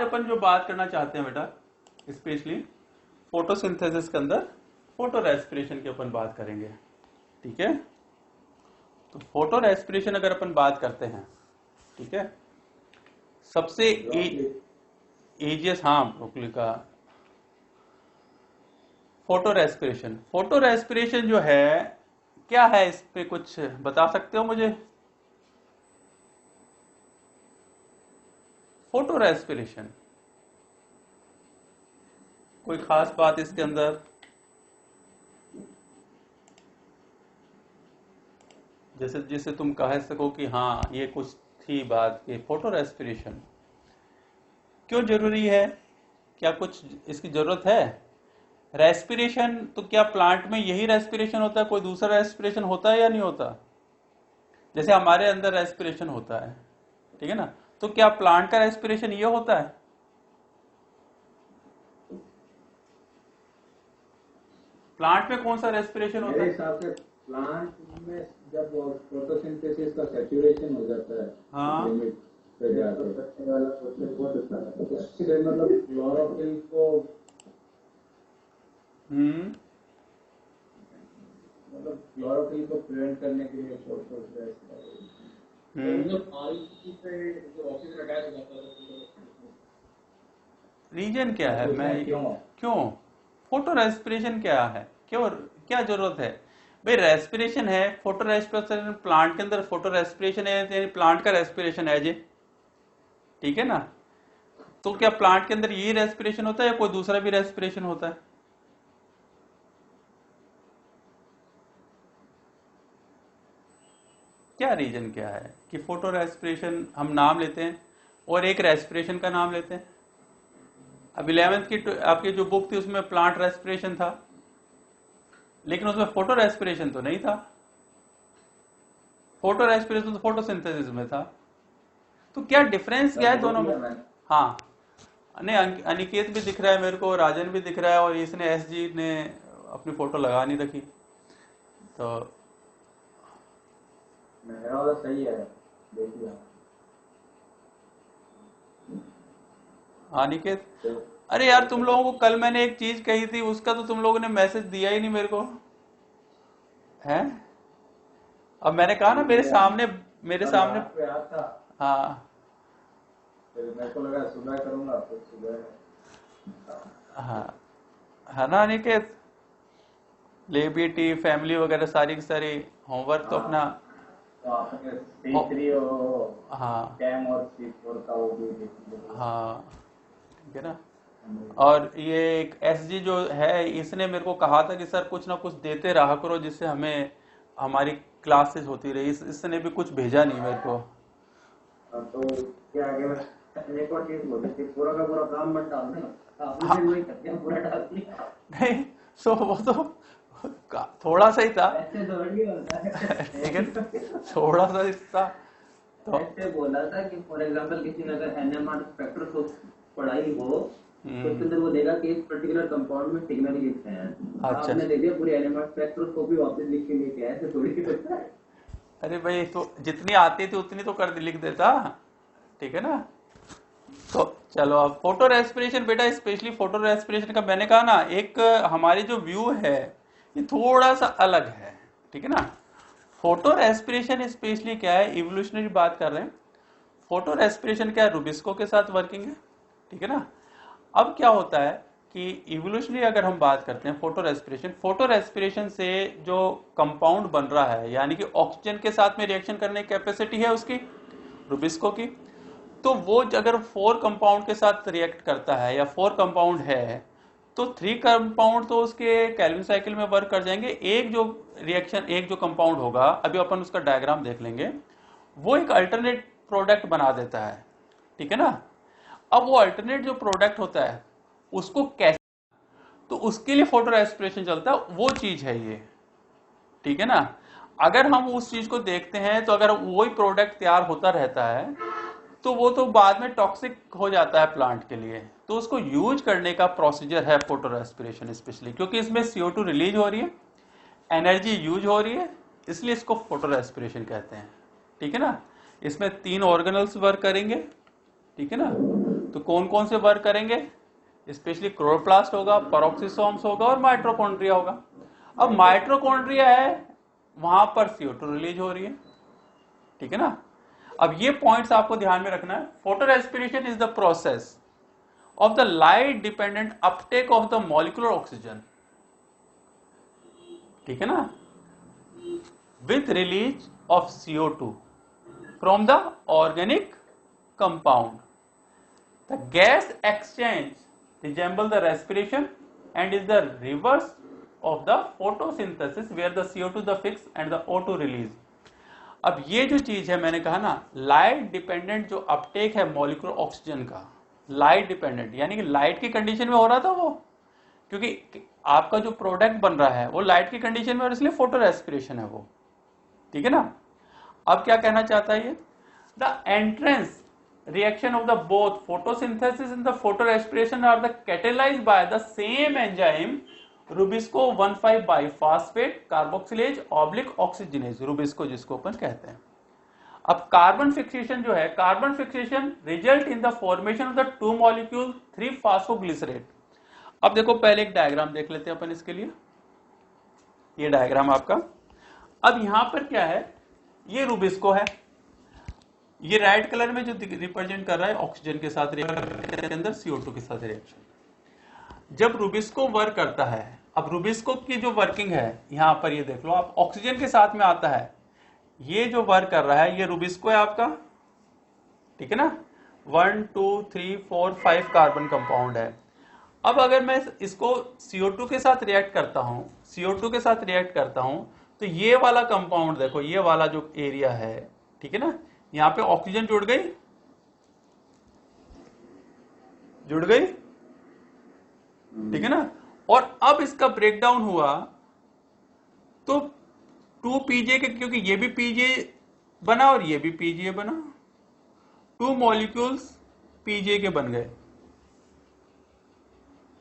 अपन जो बात करना चाहते हैं बेटा, स्पेशली फोटोसिंथेसिस के अंदर फोटो रेस्पिरेशन की अपन बात करेंगे। ठीक है, तो फोटो रेस्पिरेशन अगर अपन बात करते हैं, ठीक है, सबसे एजियस, हाँ ब्रोकली का फोटो रेस्पिरेशन। फोटो रेस्पिरेशन जो है क्या है, इस पे कुछ बता सकते हो मुझे? फोटो रेस्पिरेशन कोई खास बात इसके अंदर? जैसे जिसे तुम कह सको कि हाँ ये कुछ थी बात कि फोटो रेस्पिरेशन क्यों जरूरी है, क्या कुछ इसकी जरूरत है? रेस्पिरेशन तो क्या प्लांट में यही रेस्पिरेशन होता है, कोई दूसरा रेस्पिरेशन होता है या नहीं होता? जैसे हमारे अंदर रेस्पिरेशन होता है, ठीक है ना, तो क्या प्लांट का रेस्पिरेशन ये होता है? प्लांट में कौन सा रेस्पिरेशन होता है? मेरे हिसाब से प्लांट में जब फोटोसिंथेसिस का सैचुरेशन हो जाता है, हाँ, लिमिट पे जाके उससे मतलब क्लोरोफिल को मतलब क्लोरोफिल को प्रिवेंट करने के लिए फोटो रीजन क्या है? मैं क्यों फोटो रेस्पिरेशन क्या है, क्यों, क्या जरूरत है भाई? रेस्पिरेशन है, फोटो रेस्पिरेशन प्लांट के अंदर फोटो रेस्पिरेशन है, यानी प्लांट का रेस्पिरेशन है जी, ठीक है ना। तो क्या प्लांट के अंदर यही रेस्पिरेशन होता है या कोई दूसरा भी रेस्पिरेशन होता है? क्या रीजन क्या है कि फोटो रेस्पिरेशन हम नाम लेते हैं और एक रेस्पिरेशन का नाम लेते हैं? अब 11th की आपकी जो बुक थी उसमें प्लांट रेस्पिरेशन था, लेकिन उसमें फोटो रेस्पिरेशन तो नहीं था। फोटो रेस्पिरेशन तो फोटोसिंथेसिस में था। तो क्या डिफरेंस क्या है दोनों में? हाँ, नहीं अनिकेत भी दिख रहा है मेरे को, राजन भी दिख रहा है, और इसने एसजी ने अपनी फोटो लगा नहीं रखी, तो मेरा वाला सही है, देखिए अनिकेत। अरे यार तुम लोगों को कल मैंने एक चीज कही थी, उसका तो तुम लोगों ने मैसेज दिया ही नहीं मेरे को, है? अब मैंने कहा ना मेरे सामने हाँ मेरे को लगा सुबह करूंगा, तो सुबह हाँ, है ना अनिकेत? लेबीटी फैमिली वगैरह सारी की सारी होमवर्क तो अपना हाँ हाँ, ठीक है ना। और ये एक एसजी जो है, इसने मेरे को कहा था कि सर कुछ ना कुछ देते रहा करो जिससे हमें हमारी क्लासेस होती रही। इसने भी कुछ भेजा नहीं मेरे को। तो क्या एक और चीज बोली थी, पूरा का पूरा काम मत डाल देना, आपने भी वही करते हैं, पूरा डाल दिया। नहीं, सो वो तो थोड़ा सा ही था, ऐसे थोड़ी होता है, लेकिन थोड़ा सा हिस्सा तो ऐसे बोला था कि फॉर एग्जांपल किसी ने अगर एनएमआर स्पेक्ट्रोस्कोप पढ़ाई हो तो उसके अंदर वो देगा कि इस पर्टिकुलर कंपाउंड में सिग्नल कितने हैं। अच्छा, आपने दे दिया पूरी एनएमआर स्पेक्ट्रोस्कोपी वापस लिख के लेके आए, ऐसे थोड़ी होता है। अरे भाई तो जितनी आती थी उतनी तो कर लिख देता, ठीक है ना। तो चलो अब फोटो रेस्पिरेशन बेटा, स्पेशली फोटो रेस्पिरेशन का मैंने कहा ना, एक हमारी जो व्यू है ये थोड़ा सा अलग है, ठीक है ना। फोटो रेस्पिरेशन स्पेशली क्या है, इवोल्यूशनरी बात कर रहे हैं। फोटो रेस्पिरेशन क्या है, रुबिस्को के साथ वर्किंग है, ठीक है ना। अब क्या होता है कि इवोल्यूशनरी अगर हम बात करते हैं फोटो रेस्पिरेशन से जो कंपाउंड बन रहा है, यानी कि ऑक्सीजन के साथ में रिएक्शन करने की कैपेसिटी है उसकी, रुबिस्को की, तो वो अगर 4 कंपाउंड के साथ रिएक्ट करता है या 4 कंपाउंड है तो 3 कंपाउंड तो उसके केल्विन साइकिल में वर्क कर जाएंगे। एक जो रिएक्शन, एक जो कंपाउंड होगा, अभी अपन उसका डायग्राम देख लेंगे, वो एक अल्टरनेट प्रोडक्ट बना देता है, ठीक है ना। अब वो अल्टरनेट जो प्रोडक्ट होता है उसको कैसे, तो उसके लिए फोटो रेस्पिरेशन चलता है, वो चीज है ये, ठीक है ना। अगर हम उस चीज को देखते हैं तो अगर वही प्रोडक्ट तैयार होता रहता है तो वो तो बाद में टॉक्सिक हो जाता है प्लांट के लिए, तो उसको यूज करने का प्रोसीजर है फोटो रेस्पिरेशन स्पेशली, क्योंकि इसमें CO2 रिलीज हो रही है, एनर्जी यूज हो रही है, इसलिए इसको फोटो रेस्पिरेशन कहते हैं, ठीक है ना। इसमें 3 ऑर्गेनल्स वर्क करेंगे, ठीक है ना। तो कौन कौन से वर्क करेंगे, स्पेशली क्लोरोप्लास्ट होगा, पेरोक्सिसोम्स होगा और माइटोकॉन्ड्रिया होगा। अब माइटोकॉन्ड्रिया है, वहां पर CO2 रिलीज हो रही है, ठीक है ना। अब ये पॉइंट्स आपको ध्यान में रखना है। Photo respiration is the process of the light dependent Uptake of the molecular oxygen, ठीक है ना, with release of CO2 from the organic compound. The gas exchange resembles the respiration and is the reverse of the photosynthesis where the CO2 the fix and the O2 release. अब ये जो चीज है मैंने कहा ना, लाइट डिपेंडेंट जो Uptake है मॉलिक्यूलर ऑक्सीजन का, लाइट डिपेंडेंट यानी कि लाइट की कंडीशन में हो रहा था वो, क्योंकि आपका जो प्रोडक्ट बन रहा है वो लाइट की कंडीशन में और इसलिए फोटो रेस्पिरेशन है वो, ठीक है ना। अब क्या कहना चाहता है ये, the entrance reaction of the both photosynthesis and the photo respiration are the catalysed by the same enzyme rubisco 1,5 biphosphate carboxylase oblique oxygenase, rubisco जिसको अपन कहते हैं। अब कार्बन फिक्सेशन जो है, carbon fixation result in the formation of the 2 molecule 3 phosphoglycerate. अब देखो पहले एक डायग्राम देख लेते हैं अपन इसके लिए, ये डायग्राम आपका। अब यहां पर क्या है, ये रुबिस्को है, ये रेड कलर में जो रिप्रेजेंट कर रहा है ऑक्सीजन के साथ रिएक्शन के अंदर CO2 के साथ रिएक्शन। जब रुबिस्को वर्क करता है, अब रुबिस्को की जो वर्किंग है यहां पर ये देख लो आप, ऑक्सीजन के साथ में आता है, ये जो वर्क कर रहा है ये रुबिस्को है आपका, ठीक है ना। 1 2 3 4 5 कार्बन कंपाउंड है। अब अगर मैं इसको CO2 के साथ रिएक्ट करता हूं, CO2 के साथ रिएक्ट करता हूं, तो ये वाला कंपाउंड देखो, ये वाला जो एरिया है, ठीक है ना, यहां पे ऑक्सीजन जुड़ गई, जुड़ गई, ठीक है ना। और अब इसका ब्रेकडाउन हुआ तो 2 PJ के, क्योंकि ये भी PJ बना और ये भी PJ बना, 2 मॉलिक्यूल्स PJ के बन गए,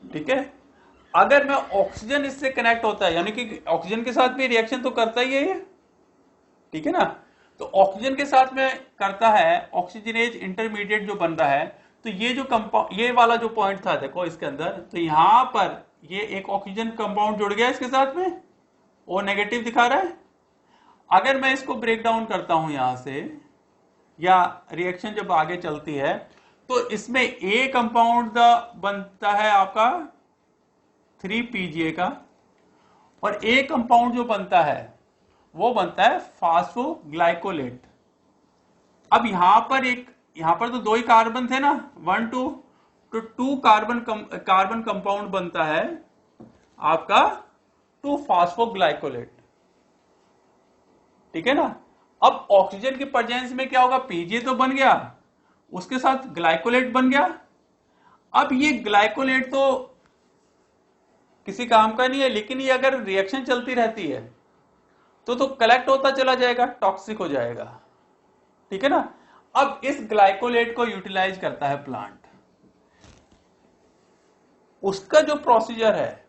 ठीक है। अगर मैं ऑक्सीजन इससे कनेक्ट होता है, यानी कि ऑक्सीजन के साथ भी रिएक्शन तो करता ही है ये, ठीक है ना। तो ऑक्सीजन के साथ में करता है, ऑक्सीजनेज इंटरमीडिएट जो बन रहा है, तो ये जो कंपाउंड, ये वाला जो पॉइंट था देखो इसके अंदर, तो यहां पर ये एक ऑक्सीजन कंपाउंड जुड़ गया इसके साथ में, O नेगेटिव दिखा रहा है। अगर मैं इसको ब्रेक डाउन करता हूं यहां से, या रिएक्शन जब आगे चलती है, तो इसमें A कंपाउंड बनता है आपका 3 PGA का, और A कंपाउंड जो बनता है वो बनता है फास्फोग्लाइकोलेट। अब यहां पर तो 2 ही कार्बन थे ना, 1 2, तो 2 कार्बन कंपाउंड बनता है आपका 2 फास्फोग्लाइकोलेट, ठीक है ना। अब ऑक्सीजन की प्रेजेंस में क्या होगा, PGA तो बन गया, उसके साथ ग्लाइकोलेट बन गया। अब ये ग्लाइकोलेट तो किसी काम का नहीं है, लेकिन ये अगर रिएक्शन चलती रहती है तो कलेक्ट होता चला जाएगा, टॉक्सिक हो जाएगा, ठीक है ना। अब इस ग्लाइकोलेट को यूटिलाइज करता है प्लांट, उसका जो प्रोसीजर है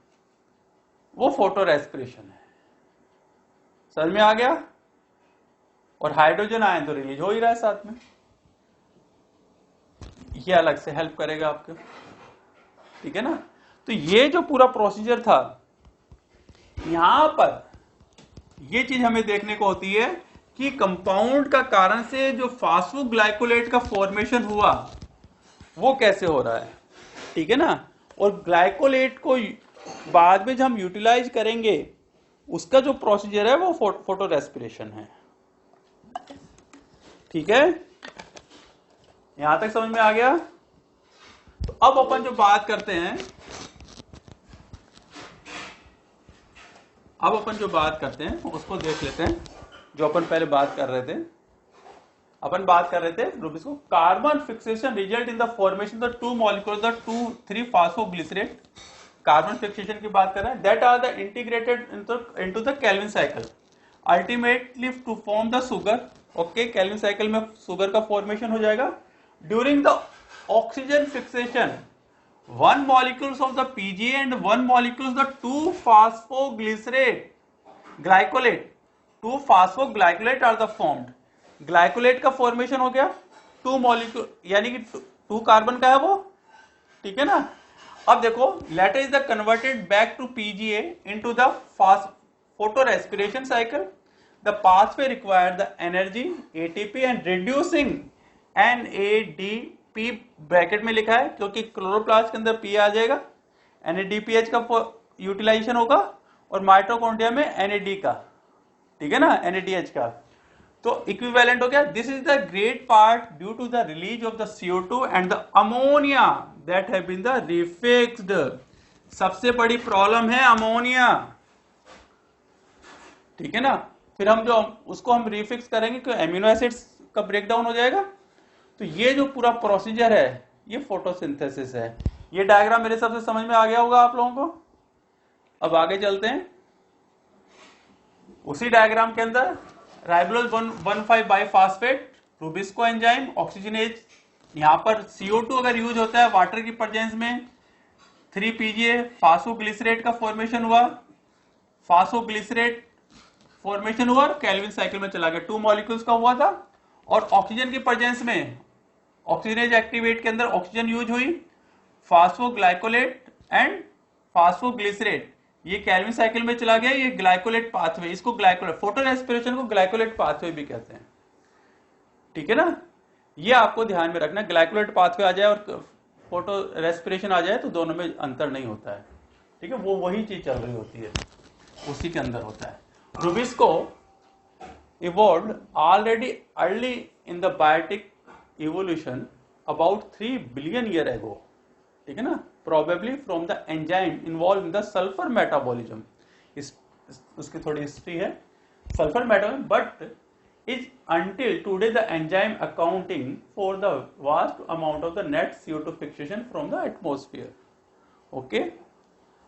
वो फोटो रेस्पिरेशन है, समझ में आ गया। और हाइड्रोजन आयन तो रिलीज हो ही रहा है साथ में, ये अलग से हेल्प करेगा आपको, ठीक है ना। तो ये जो पूरा प्रोसीजर था, यहां पर ये चीज हमें देखने को होती है कि कंपाउंड का कारण से जो फास्फोग्लाइकोलेट का फॉर्मेशन हुआ वो कैसे हो रहा है, ठीक है ना। और ग्लाइकोलेट को बाद में जब हम यूटिलाइज करेंगे, उसका जो प्रोसीजर है वो फोटो रेस्पिरेशन है, ठीक है। यहां तक समझ में आ गया। तो अब अपन जो बात करते हैं, उसको देख लेते हैं। जो अपन पहले बात कर रहे थे, rubisco carbon fixation result in the formation the 2 molecule the 2,3 phosphoglycerate, carbon fixation की बात कर रहे हैं, that are the integrated into the Calvin cycle ultimately to form the sugar. Okay, Calvin cycle में शुगर का फॉर्मेशन हो जाएगा। During the oxygen fixation 1 molecules of the PGA and 1 molecules the 2 phosphoglycerate are the formed। Glycolate का formation हो गया 2 molecule, यानी कि 2 carbon का है वो, ठीक है ना। अब देखो latter is the converted back to PGA into the fast photo respiration cycle. The pathway require the energy ATP and reducing NADP bracket में लिखा है क्योंकि क्लोरोप्लास्ट के अंदर P आ जाएगा, NADPH का यूटिलाइजेशन होगा और माइटोकॉन्ड्रिया में NAD का, ठीक है ना, NADH का। तो इक्विवेलेंट हो गया। This is the great part due to the release of the CO2 and the ammonia that have been the refixed. सबसे बड़ी प्रॉब्लम है अमोनिया, ठीक है ना। फिर हम जो उसको हम रिफिक्स करेंगे कि एमिनो एसिड्स का ब्रेकडाउन हो जाएगा। तो ये जो पूरा प्रोसीजर है ये फोटोसिंथेसिस है। ये डायग्राम मेरे हिसाब से समझ में आ गया होगा आप लोगों को। अब आगे चलते हैं। उसी डायग्राम के अंदर राइबोलोज 1,1,5 बाइफॉस्फेट, रूबिस्को एंजाइम, ऑक्सीजनेज। यहां पर CO2 अगर यूज होता है वाटर की प्रेजेंस में 3PGA फास्फोग्लिसरेट का फॉर्मेशन हुआ, फास्फोग्लिसरेट फॉर्मेशन हुआ और केल्विन साइकिल में चला गया। 2 मॉलिक्यूल्स का हुआ था और ऑक्सीजन की प्रेजेंस में ऑक्सीजनेज एक्टिवेट के अंदर ऑक्सीजन यूज हुई, फास्फोग्लाइकोलेट एंड फास्फोग्लिसरेट ये केल्विन साइकिल में चला गया। ये ग्लाइकोलेट पाथवे, इसको ग्लाइकोलेट, फोटो रेस्पिरेशन को ग्लाइकोलेट पाथवे भी कहते हैं, ठीक है ना। ये आपको ध्यान में रखना, ग्लाइकोलेट पाथवे आ जाए और फोटो रेस्पिरेशन आ जाए तो दोनों में अंतर नहीं होता है, ठीक है। वो वही चीज चल रही होती है, उसी के अंदर होता है। Rubisco evolved already early in the biotic evolution about 3 billion year ago, ठीक है ना, probably from the enzyme involved in the sulfur metabolism। उसकी थोड़ी हिस्ट्री है sulphur metabolism, but is until today the enzyme accounting for the vast amount of the net CO2 fixation from the atmosphere। Okay,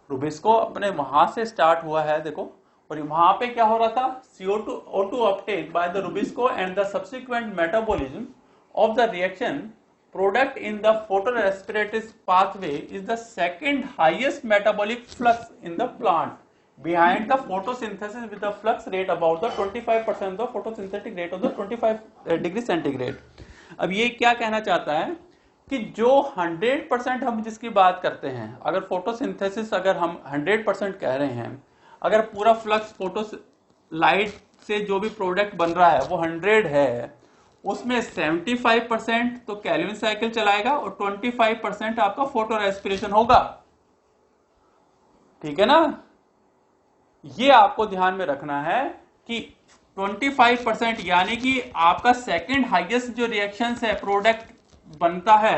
rubisco अपने वहां से start हुआ है देखो, और वहां पे क्या हो रहा था, CO2 O2 uptake by the Rubisco and the subsequent metabolism of the reaction product in the photorespiratory pathway is the second highest metabolic flux in the plant behind the photosynthesis with the flux rate about the 25% of the photosynthetic rate of the 25 degree centigrade। अब ये क्या कहना चाहता है कि जो 100% हम जिसकी बात करते हैं, अगर फोटोसिंथेसिस अगर हम 100% कह रहे हैं, अगर पूरा फ्लक्स फोटो लाइट से जो भी प्रोडक्ट बन रहा है वो 100 है, उसमें 75% तो केल्विन साइकिल चलाएगा और 25% आपका फोटो रेस्पिरेशन होगा, ठीक है ना। ये आपको ध्यान में रखना है कि 25% यानी कि आपका सेकंड हाईएस्ट जो रिएक्शंस है प्रोडक्ट बनता है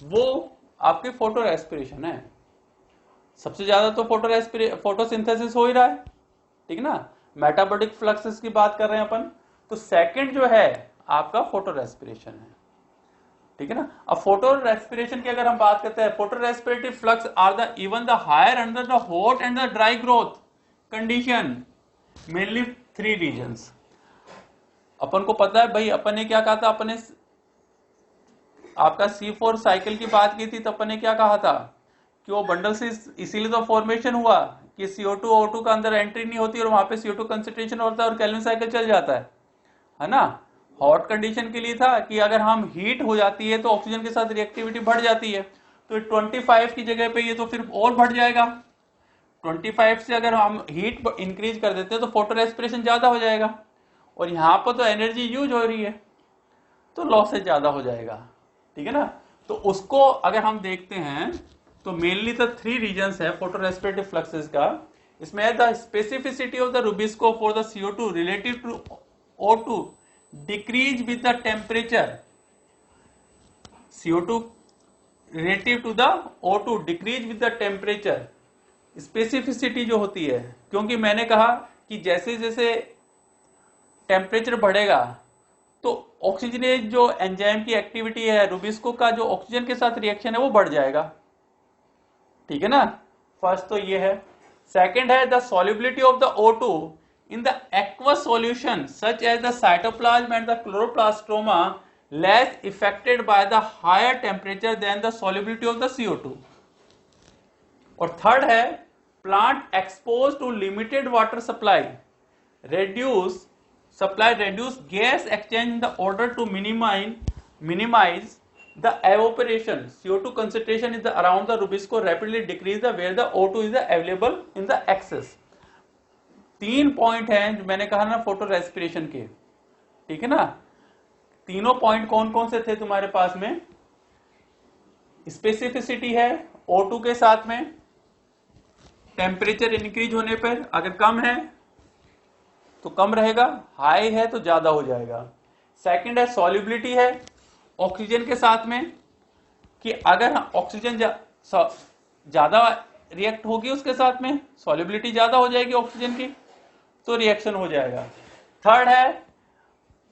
वो आपके फोटो रेस्पिरेशन है। सबसे ज्यादा तो फोटोसिंथेसिस हो ही रहा है, ठीक है ना। मेटाबॉलिक फ्लक्स की बात कर रहे हैं अपन, तो सेकंड जो है आपका फोटो रेस्पिरेशन है, ठीक है ना। अब फोटो रेस्पिरेशन की अगर हम बात करते हैं, photorespiratory flux are the even the higher under the hot and the dry growth condition, mainly 3 reasons. अपन को पता है भाई, अपन ने क्या कहा था, अपन ने आपका C4 साइकिल की बात की थी, तो अपन ने क्या कहा था कि वो बंडल से इसीलिए तो फॉर्मेशन हुआ कि CO2 O2 का अंदर एंट्री नहीं होती और वहां पे CO2 कंसेंट्रेशन होता है और केल्विन साइकिल चल जाता है ना। हॉट कंडीशन के लिए था कि अगर हम हीट हो जाती है तो ऑक्सीजन के साथ रिएक्टिविटी बढ़ जाती है, तो 25 की जगह पे ये तो फिर और बढ़ जाएगा। 25 से अगर हम हीट इंक्रीज कर देते हैं तो फोटो रेस्पिरेशन ज्यादा हो जाएगा, और यहाँ पर तो एनर्जी यूज हो रही है तो लॉसेज ज्यादा हो जाएगा, ठीक है ना। तो उसको अगर हम देखते हैं तो मेनली तो 3 रीजन्स है फोटो रेस्पिरेटरी फ्लक्सेस का। इसमें the specificity of the rubisco for the CO2 relative to O2 decrease with the temperature, CO2 relative to the O2 decrease with the temperature. Specificity जो होती है, क्योंकि मैंने कहा कि जैसे जैसे टेम्परेचर बढ़ेगा तो ऑक्सीजनेज जो एंजाइम की एक्टिविटी है, रूबिस्को का जो ऑक्सीजन के साथ रिएक्शन है वो बढ़ जाएगा, ठीक है ना। फर्स्ट तो ये है। सेकंड है the solubility of the O2 in the aqueous solution such as the cytoplasm and the chloroplast stroma less affected by the higher temperature than the solubility of the CO2। और थर्ड है plant expose to limited water supply reduce gas exchange in the order to minimize the evaporation CO2 concentration is the around the Rubisco rapidly decrease the where the O2 is the available in the excess. 3 point हैं जो मैंने कहा ना photo respiration के, ठीक है ना। तीनों पॉइंट कौन कौन से थे तुम्हारे पास में? स्पेसिफिसिटी है O2 के साथ में, टेम्परेचर इंक्रीज होने पर अगर कम है तो कम रहेगा, हाई है तो ज्यादा हो जाएगा। सेकंड है सॉल्युबिलिटी है ऑक्सीजन के साथ में, कि अगर ऑक्सीजन ज्यादा रिएक्ट होगी उसके साथ में, सॉल्युबिलिटी ज्यादा हो जाएगी ऑक्सीजन की तो रिएक्शन हो जाएगा। थर्ड है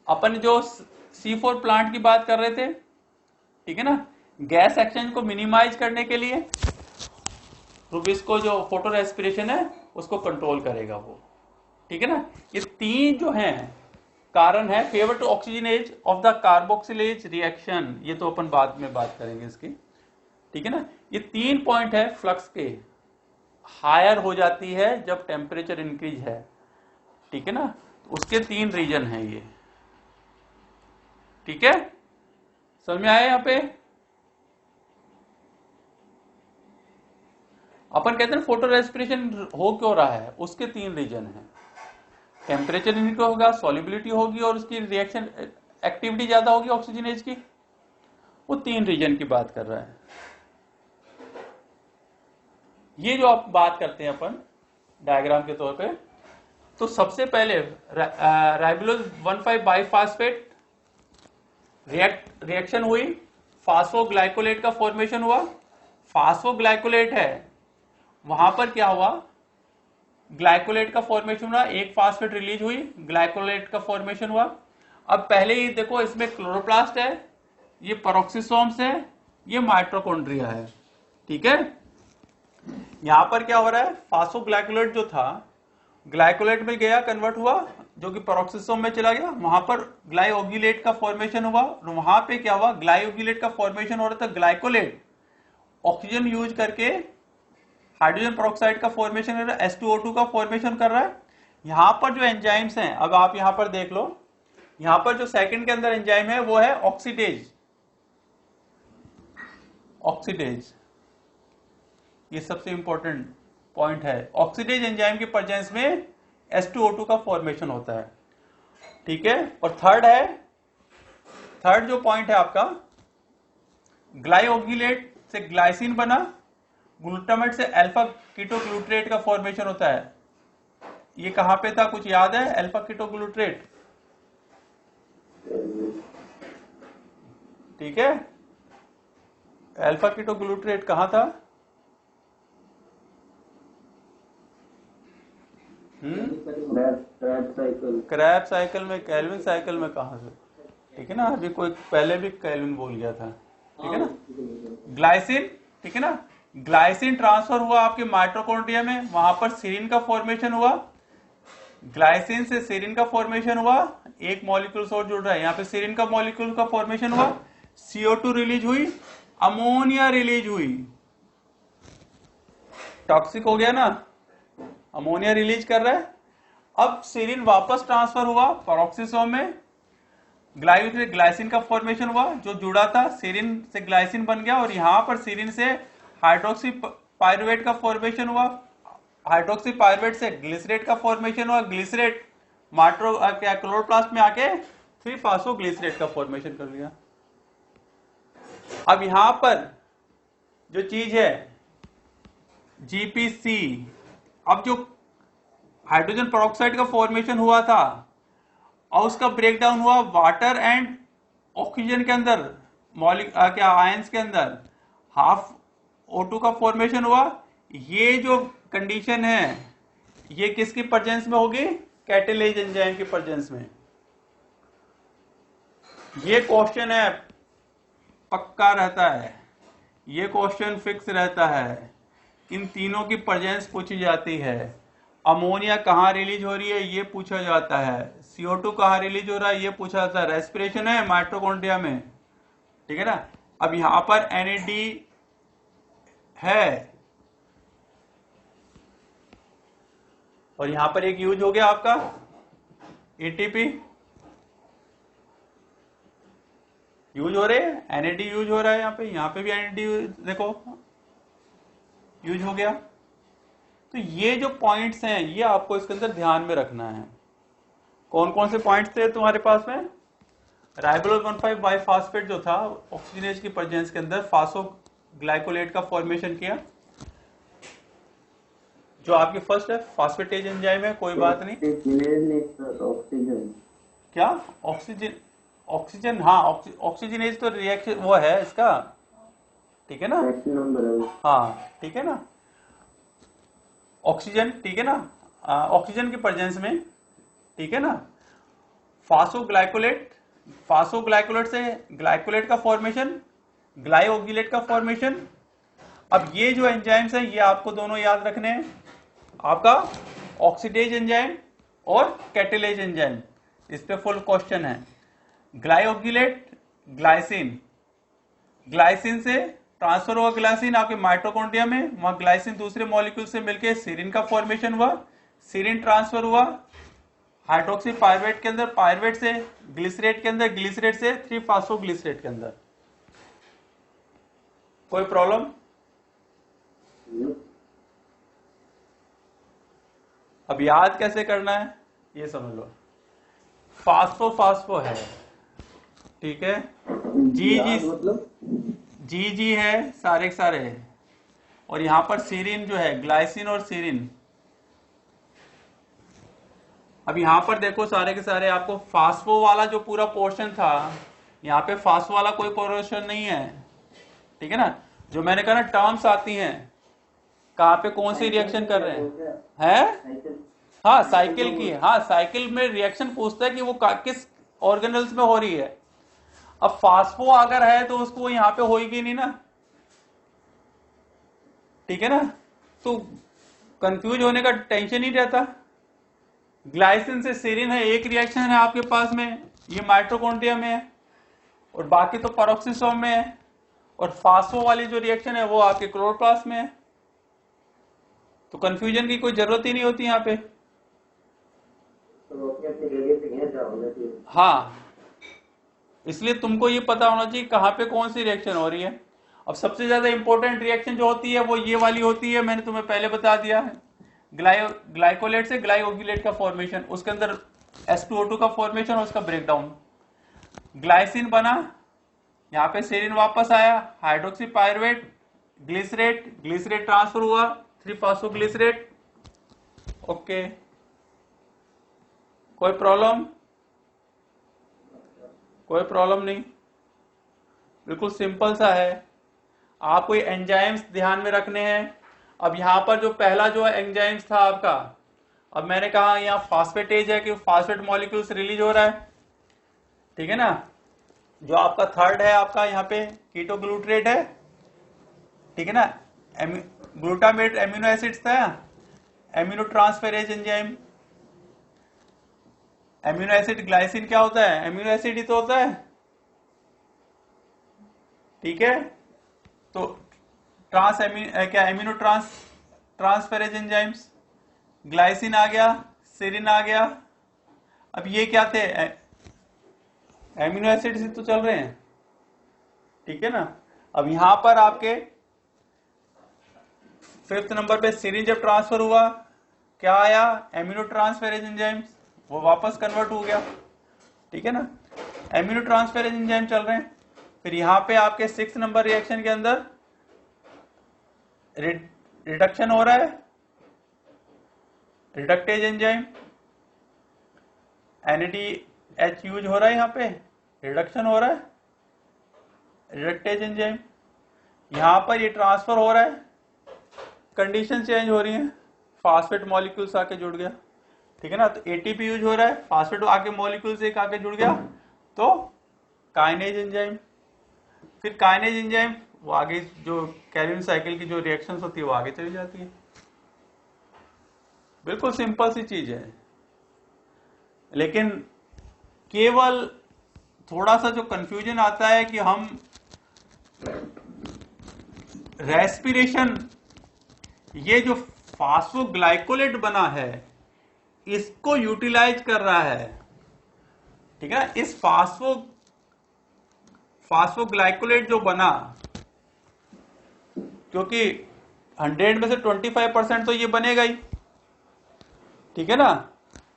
अपन जो C4 प्लांट की बात कर रहे थे, ठीक है ना, गैस एक्सचेंज को मिनिमाइज करने के लिए रूबिस्को जो फोटो रेस्पिरेशन है उसको कंट्रोल करेगा वो, ठीक है ना। ये तीन जो हैं कारण है favour to oxygenase of the carboxylase reaction, ये तो अपन बाद में बात करेंगे इसकी, ठीक है ना। ये 3 पॉइंट है फ्लक्स के, हायर हो जाती है जब टेम्परेचर इंक्रीज है, ठीक है ना, तो उसके 3 रीजन है ये, ठीक है, समझ में आया। यहां पे अपन कहते हैं फोटो रेस्पिरेशन हो क्यों रहा है, उसके 3 रीजन है, टेम्परेचर इंक्रीज होगा, सॉल्युबिलिटी होगी और उसकी रिएक्शन एक्टिविटी ज्यादा होगी ऑक्सीजनेज की, वो 3 रीजन की बात कर रहा है। ये जो आप बात करते हैं अपन डायग्राम के तौर पे, तो सबसे पहले राइबोलोज 1,5 बाइफास्फेट रिएक्शन हुई, फास्फोग्लाइकोलेट का फॉर्मेशन हुआ, फास्फोग्लाइकोलेट है वहां पर क्या हुआ, ग्लाइकोलेट का फॉर्मेशन हुआ, एक फास्फेट रिलीज हुई, ग्लाइकोलेट का फॉर्मेशन हुआ। अब पहले ही देखो इसमें क्लोरोप्लास्ट है, ये पेरोक्सिसोम्स है, ये माइटोकॉन्ड्रिया है, ठीक है। यहां पर क्या हो रहा है, फास्फोग्लाइकोलेट जो था ग्लाइकोलेट में गया, कन्वर्ट हुआ, जो कि पेरोक्सिसोम में चला गया, वहां पर ग्लाइओगिलेट का फॉर्मेशन हुआ, और वहां पे क्या हुआ, ग्लाइओगिलेट का फॉर्मेशन हो रहा था, ग्लाइकोलेट ऑक्सीजन यूज करके हाइड्रोजन पेरोक्साइड का फॉर्मेशन कर रहा है, H2O2 का फॉर्मेशन कर रहा है। यहां पर जो एंजाइम्स हैं, अब आप यहां पर देख लो, यहां पर जो सेकंड के अंदर एंजाइम है वो है ऑक्सीडेज, ऑक्सीडेज, ये सबसे इंपॉर्टेंट पॉइंट है। ऑक्सीडेज एंजाइम के प्रेजेंस में H2O2 का फॉर्मेशन होता है, ठीक है। और थर्ड जो पॉइंट है आपका, ग्लाइओगिलेट से ग्लाइसिन बना, ग्लूटामेट से अल्फा कीटोग्लूट्रेट का फॉर्मेशन होता है। ये कहां पे था, कुछ याद है? अल्फा कीटोग्लूट्रेट, ठीक है, अल्फा कीटोग्लूट्रेट कहां था? क्रैब साइकिल में, कैल्विन साइकिल में कहां से, ठीक है ना। अभी कोई पहले भी कैल्विन बोल गया था, ठीक है ना। ग्लाइसिन, ठीक है ना, ग्लाइसिन ट्रांसफर हुआ आपके माइटोकॉन्ड्रिया में, वहां पर सीरिन का फॉर्मेशन हुआ, ग्लाइसिन से सीरिन का फॉर्मेशन हुआ, एक मॉलिक्यूल और जुड़ रहा है, यहाँ पे सीरिन का मॉलिक्यूल का फॉर्मेशन हुआ, CO2 रिलीज हुई, अमोनिया रिलीज हुई, टॉक्सिक हो गया ना, अमोनिया रिलीज कर रहा है। अब सीरिन वापस ट्रांसफर हुआ पेरोक्सिसोम में, ग्लाइसिन का फॉर्मेशन हुआ, जो जुड़ा था सीरिन से ग्लाइसिन बन गया, और यहां पर सीरिन से हाइड्रोक्सी पायरुवेट का फॉर्मेशन हुआ, हाइड्रोक्सी पायरुवेट से ग्लिसरेट का फॉर्मेशन हुआ, ग्लिसरेट क्लोरोप्लास्ट में आके 3-फॉस्फोग्लिसरेट का फॉर्मेशन कर लिया। अब यहां पर जो चीज है GPC, अब जो हाइड्रोजन पेरोक्साइड का फॉर्मेशन हुआ था और उसका ब्रेकडाउन हुआ वाटर एंड ऑक्सीजन के अंदर, क्या आयंस के अंदर, हाफ O2 का फॉर्मेशन हुआ। ये जो कंडीशन है ये किसकी प्रेजेंस में होगी, कैटालेज एंजाइम की प्रेजेंस में। ये क्वेश्चन है पक्का रहता है, ये क्वेश्चन फिक्स रहता है, इन तीनों की प्रेजेंस पूछी जाती है। अमोनिया कहाँ रिलीज हो रही है ये पूछा जाता है, CO2 कहाँ रिलीज हो रहा है ये पूछा जाता है, रेस्पिरेशन है माइटोकॉन्ड्रिया में, ठीक है ना। अब यहां पर NAD है और यहां पर एक यूज हो गया आपका ATP, यूज हो रहे हैं, एनएडी यूज हो रहा है यहाँ पे भी एनएडी देखो यूज हो गया। तो ये जो पॉइंट्स हैं ये आपको इसके अंदर ध्यान में रखना है। कौन कौन से पॉइंट्स थे तुम्हारे पास में? राइबोलोज 1,5 बाइफॉस्फेट जो था ऑक्सीजनेज की प्रेजेंस के अंदर फास्फोग्लाइकोलेट का फॉर्मेशन किया, जो आपकी फर्स्ट है फास्फेटेज एंजाइम है, कोई बात नहीं। ऑक्सीजन क्या ऑक्सीजन हाँ ऑक्सीजनेज तो रिएक्शन वो है इसका, ठीक है ना? हाँ ठीक है ना, ऑक्सीजन ठीक है ना, ऑक्सीजन की प्रेजेंस में, ठीक है ना। फास्फोग्लाइकोलेट से ग्लाइकोलेट का फॉर्मेशन, ग्लाइओक्सिलेट का फॉर्मेशन। अब ये जो एंजाइम्स हैं ये आपको दोनों याद रखने हैं, आपका ऑक्सीडेज एंजाइम और कैटेलेज एंजाइम, इस पे फुल क्वेश्चन है। ग्लाइओक्सिलेट ग्लाइसिन, ग्लाइसिन से ट्रांसफर हुआ ग्लाइसिन आपके माइटोकॉन्ड्रिया में, वहां ग्लाइसिन दूसरे मॉलिक्यूल से मिलकर सीरिन का फॉर्मेशन हुआ, सीरिन ट्रांसफर हुआ हाइड्रोक्सी पायरुवेट के अंदर, पायरुवेट से ग्लिसरेट के अंदर, ग्लिसरेट से 3-फास्फोग्लिसरेट के अंदर। कोई प्रॉब्लम? अब याद कैसे करना है ये समझ लो। फास्फो है, ठीक है, जी मतलब जी है सारे के सारे, और यहां पर सीरिन जो है ग्लाइसिन और सीरिन। अब यहां पर देखो सारे के सारे आपको फास्फो वाला जो पूरा पोर्शन था, यहाँ पे फास्फो वाला कोई पोर्शन नहीं है, ठीक है ना। जो मैंने कहा ना टर्म्स आती हैं कहाँ पे कौन सी रिएक्शन कर रहे हैं हाँ साइकिल की, हाँ साइकिल में रिएक्शन पूछता है कि वो किस ऑर्गेनल्स में हो रही है। अब फास्फो अगर है तो उसको यहाँ पे होगी नहीं ना, ठीक है ना, तो कंफ्यूज होने का टेंशन ही रहता। ग्लाइसिन से सीरिन है, एक रिएक्शन है आपके पास में, ये माइटोकॉन्ड्रिया में है, और बाकी तो पेरोक्सिसोम में है, और फास्फो वाली जो रिएक्शन है वो आपके क्लोरोप्लास्ट में है। तो कंफ्यूजन की कोई जरूरत ही नहीं होती यहाँ पे। हाँ, इसलिए तुमको ये पता होना चाहिए कहाँ पे कौन सी रिएक्शन हो रही है। अब सबसे ज्यादा इंपॉर्टेंट रिएक्शन जो होती है वो ये वाली होती है, मैंने तुम्हें पहले बता दिया है, ग्लाइकोलेट से ग्लाइओक्सिलेट का फॉर्मेशन, उसके अंदर H2O2 का फॉर्मेशन और उसका ब्रेकडाउन। ग्लाइसिन बना, यहाँ पे सेरिन वापस आया, हाइड्रोक्सी पायरुवेट, ग्लिसरेट ट्रांसफर हुआ 3-फास्फोग्लिसरेट। ओके, कोई प्रॉब्लम? कोई प्रॉब्लम नहीं, बिल्कुल सिंपल सा है। आपको ये एंजाइम्स ध्यान में रखने हैं। अब यहां पर जो पहला जो एंजाइम्स था आपका, अब मैंने कहा यहाँ फास्फेटेज है कि फास्फेट मॉलिक्यूल्स रिलीज हो रहा है, ठीक है ना। जो आपका थर्ड है आपका यहाँ पे कीटोग्लूटरेट है, ठीक है ना, ग्लूटामेट एमिनो एसिड्स था, amino transferase enzyme. Amino acid glycine क्या होता है? एमिनो एसिड ही तो होता है, ठीक है। तो एमिनो ट्रांसफेरेज एंजाइम्स, ग्लाइसिन आ गया, सेरिन आ गया। अब ये क्या थे? एमिनो एसिड ही तो चल रहे हैं, ठीक है ना। अब यहां पर आपके 5th नंबर पे सेरिन जब ट्रांसफर हुआ क्या आया? एमिनो ट्रांसफेरेज एंजाइम्स, वो वापस कन्वर्ट हो गया, ठीक है ना। एमिनो ट्रांसफेरेज एंजाइम चल रहे हैं। फिर यहां पे आपके 6th नंबर रिएक्शन के अंदर रिडक्शन हो रहा है, रिडक्टेज एंजाइम, NADH यूज हो रहा है, यहां पे रिडक्शन हो रहा है, रिडक्टेज एंजाइम। यहां पर ये ट्रांसफर हो रहा है, कंडीशन चेंज हो रही है, फास्फेट मॉलिक्यूल्स आके जुड़ गया, ठीक है ना। तो ATP यूज हो रहा है, फास्फेट आके मॉलिक्यूल से आके जुड़ गया, तो काइनेज एंजाइम। फिर काइनेज एंजाइम वो आगे जो कैरियन साइकिल की जो रिएक्शंस होती है वो आगे चली जाती है। बिल्कुल सिंपल सी चीज है, लेकिन केवल थोड़ा सा जो कंफ्यूजन आता है कि हम रेस्पिरेशन, ये जो फास्फोग्लाइकोलेट बना है इसको यूटिलाइज कर रहा है, ठीक है ना। इस फास्फोग्लाइकोलेट जो बना, क्योंकि 100 में से 25% तो ये बनेगा ही, ठीक है ना।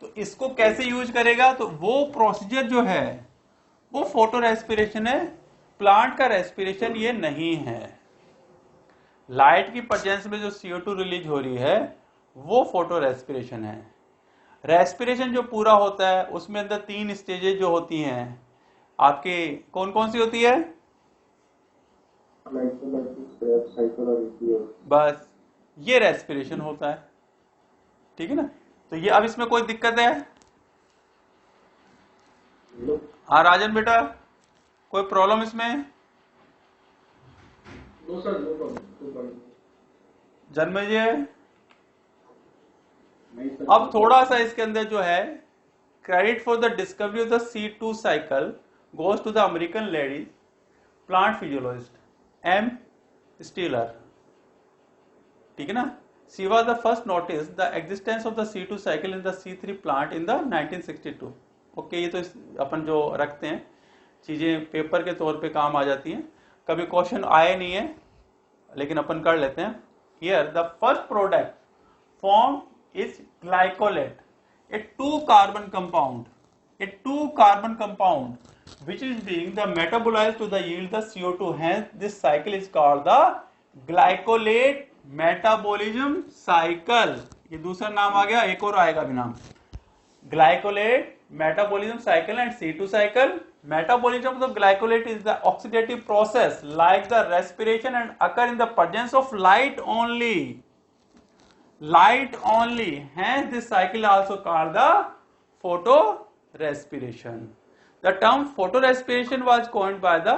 तो इसको कैसे यूज करेगा, तो वो प्रोसीजर जो है वो फोटो रेस्पिरेशन है, प्लांट का रेस्पिरेशन ये नहीं है। लाइट की प्रेजेंस में जो CO2 रिलीज हो रही है वो फोटो रेस्पिरेशन है। रेस्पिरेशन जो पूरा होता है उसमें अंदर 3 स्टेजेस जो होती हैं आपके, कौन कौन सी होती है? बस ये रेस्पिरेशन होता है, ठीक है ना। तो ये, अब इसमें कोई दिक्कत है? हाँ राजन बेटा, कोई प्रॉब्लम इसमें? No sir, no problem. Janmajay, नहीं सर। अब थोड़ा सा इसके अंदर जो है, credit for the discovery of the C2 cycle goes to the American ladies plant physiologist M Steeler, ठीक है ना। She was the first notice the existence of the C2 cycle in the C3 plant in the 1962। Okay, ये तो अपन जो रखते हैं चीजें paper के तौर पे काम आ जाती हैं, कभी क्वेश्चन आए नहीं है लेकिन अपन कर लेते हैं। Here the first product form is glycolate, a 2 carbon compound which is being the metabolized to the yield the CO2. Hence this cycle is called the glycolate metabolism cycle. ये दूसरा नाम आ गया, एक और आएगा भी नाम, glycolate metabolism cycle and C2 cycle. Metabolism of the glycolate is the oxidative process like the respiration and occur in the presence of light only. Hence this cycle also called the photorespiration. The term photorespiration was coined by the